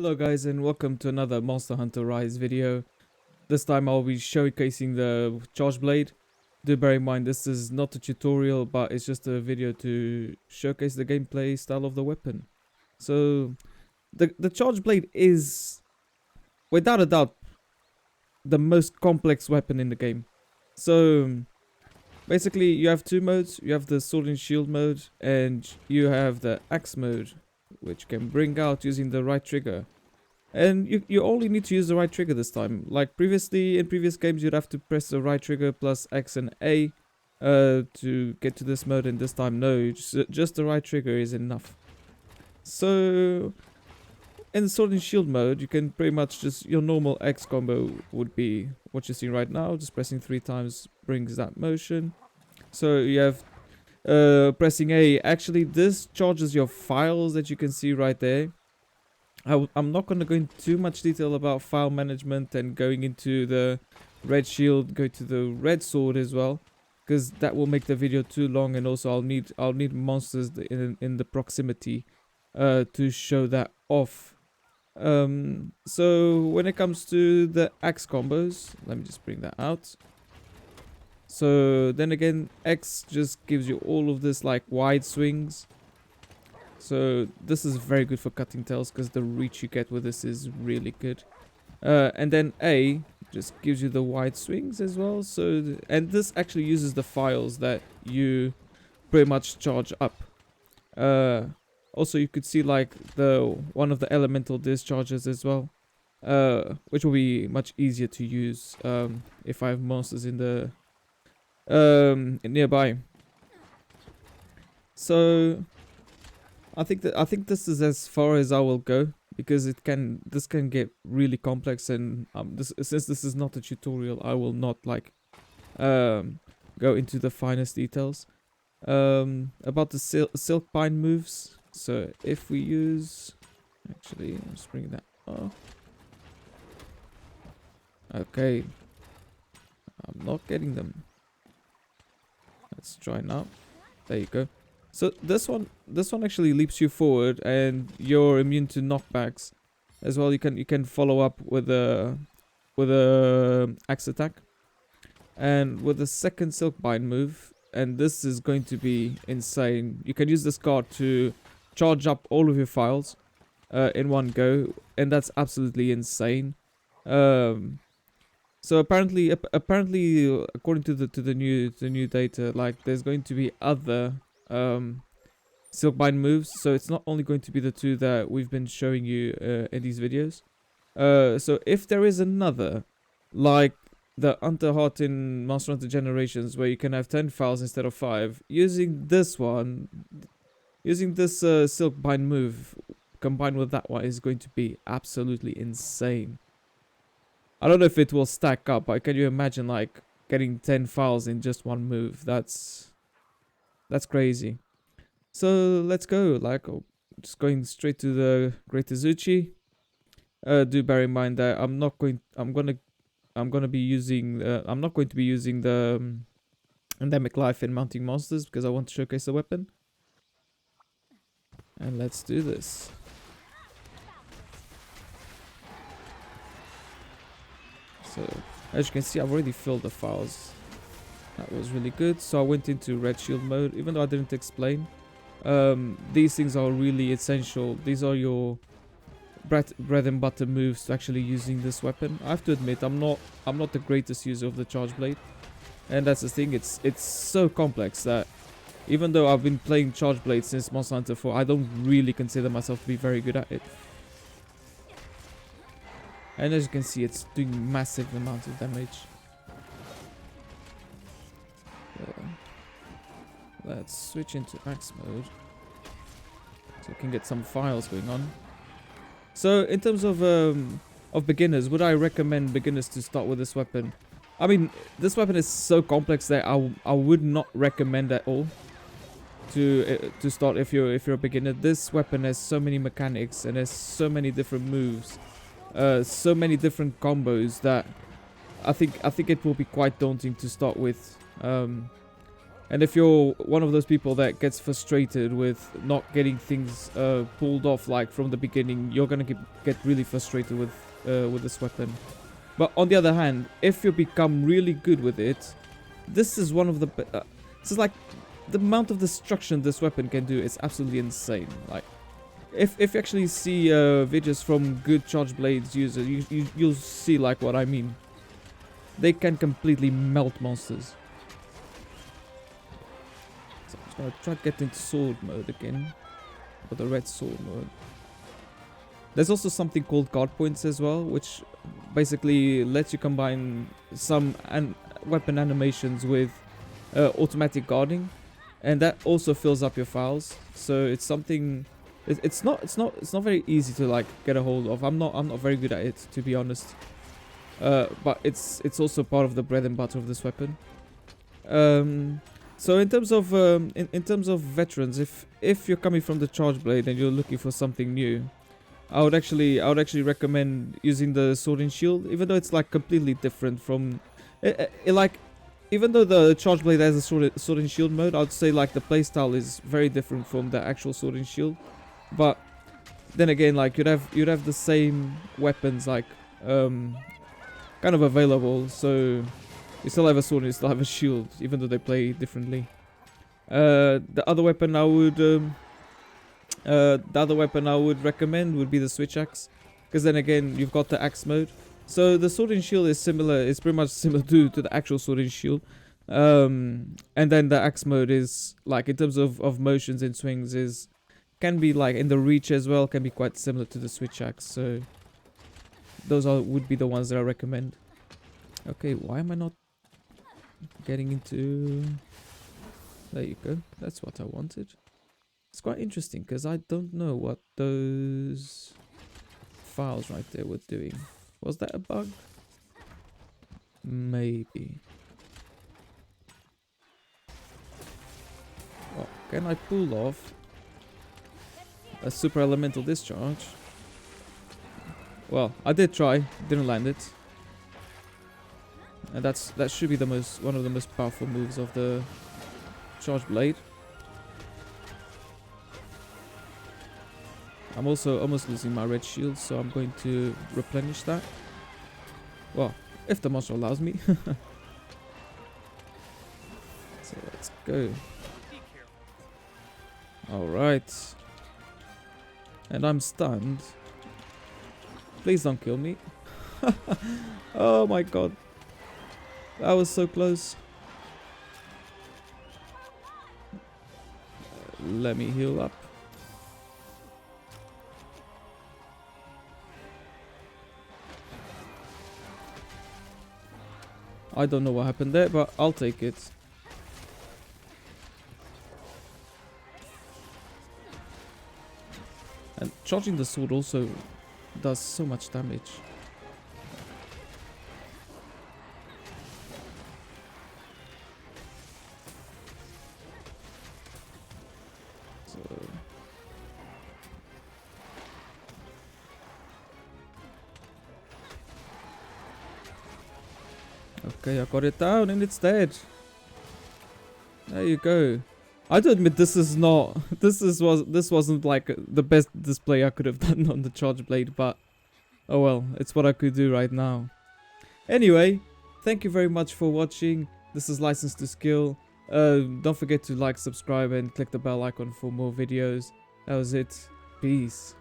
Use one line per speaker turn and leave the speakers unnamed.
Hello guys and welcome to another Monster Hunter Rise video. This time I'll be showcasing the Charge Blade. Do bear in mind this is not a tutorial, but it's just a video to showcase the gameplay style of the weapon. So the Charge Blade is without a doubt the most complex weapon in the game. So basically you have two modes. You have the Sword and Shield mode and you have the Axe mode, which can bring out using the right trigger. And you only need to use the right trigger this time. Like previously, in previous games, you'd have to press the right trigger plus X and A to get to this mode, and this time, no, just the right trigger is enough. So, in the Sword and Shield mode, you can pretty much just, your normal X combo would be what you're seeing right now. Just pressing 3 times brings that motion. So, you have pressing A. Actually, this charges your files that you can see right there. I'm not going to go into too much detail about file management and going into the red shield, go to the red sword as well, because that will make the video too long, and also I'll need monsters in the proximity to show that off. So when it comes to the axe combos, let me just bring that out. So then again, X just gives you all of this like wide swings. So this is very good for cutting tails because the reach you get with this is really good. And then A just gives you the wide swings as well. So and this actually uses the files that you pretty much charge up. Also you could see like one of the elemental discharges as well, which will be much easier to use if I have monsters in the nearby. So I think this is as far as I will go, because this can get really complex, and since this is not a tutorial, I will not like go into the finest details about the silk bind moves. So if we use, actually let's bring that off. Okay, I'm not getting them. Let's try now. There you go. So this one actually leaps you forward, and you're immune to knockbacks as well. You can follow up with a axe attack, and with the second silk bind move, and this is going to be insane. You can use this card to charge up all of your files in one go, and that's absolutely insane. So apparently according to the new data, like there's going to be other silk bind moves, so it's not only going to be the two that we've been showing you in these videos. So if there is another, like the Hunter in Monster Hunter Generations, where you can have 10 files instead of 5, using this silk bind move combined with that one is going to be absolutely insane. I don't know if it will stack up, but can you imagine like getting 10 files in just one move? That's crazy. So let's go. Like, just going straight to the Great Izuchi. Do bear in mind that I'm not going to be using the endemic life in mounting monsters, because I want to showcase the weapon. And let's do this. So as you can see, I've already filled the files. That was really good. So I went into red shield mode, even though I didn't explain. These things are really essential. These are your bread and butter moves to actually using this weapon. I have to admit, I'm not the greatest user of the charge blade, and that's the thing. It's so complex that even though I've been playing charge blade since Monster Hunter 4, I don't really consider myself to be very good at it. And as you can see, it's doing massive amounts of damage. Let's switch into axe mode so we can get some files going on. So in terms of beginners, would I recommend beginners to start with this weapon? I mean, this weapon is so complex that I would not recommend at all to start if you're a beginner. This weapon has so many mechanics and has so many different moves, so many different combos that I think it will be quite daunting to start with. And if you're one of those people that gets frustrated with not getting things pulled off like from the beginning, you're gonna get really frustrated with this weapon. But on the other hand, if you become really good with it, this is one of the this is like the amount of destruction this weapon can do is absolutely insane. Like if you actually see videos from good charge blades users, you'll see like what I mean. They can completely melt monsters. So I'm just gonna try to get into sword mode again, or the red sword mode. There's also something called guard points as well, which basically lets you combine some weapon animations with automatic guarding, and that also fills up your files. So it's something. It's not very easy to like get a hold of. I'm not very good at it, to be honest. But it's also part of the bread and butter of this weapon. So in terms of in terms of veterans, if you're coming from the charge blade and you're looking for something new, I would actually recommend using the sword and shield, even though it's like completely different from like, even though the charge blade has a sword and shield mode, I'd say like the playstyle is very different from the actual sword and shield. But then again, like you'd have the same weapons like kind of available, so you still have a sword and you still have a shield, even though they play differently. The other weapon I would recommend would be the switch axe, because then again you've got the axe mode. So the sword and shield is similar. It's pretty much similar to the actual sword and shield. And then the axe mode is like, in terms of motions and swings, can be like in the reach as well, can be quite similar to the switch axe. So those would be the ones that I recommend. Okay, why am I not getting into... There you go. That's what I wanted. It's quite interesting because I don't know what those files right there were doing. Was that a bug? Maybe. Oh, can I pull off a super elemental discharge? Well, I did try, didn't land it. And that should be one of the most powerful moves of the charge blade. I'm also almost losing my red shield, so I'm going to replenish that. Well, if the monster allows me. So let's go. Alright. And I'm stunned. Please don't kill me. Oh my god. That was so close. Let me heal up. I don't know what happened there, but I'll take it. And charging the sword also does so much damage. So okay, I got it down and it's dead. There you go. I do admit this wasn't like the best display I could have done on the charge blade, but oh well, it's what I could do right now. Anyway, thank you very much for watching. This is License to Skill. Don't forget to like, subscribe, and click the bell icon for more videos. That was it. Peace.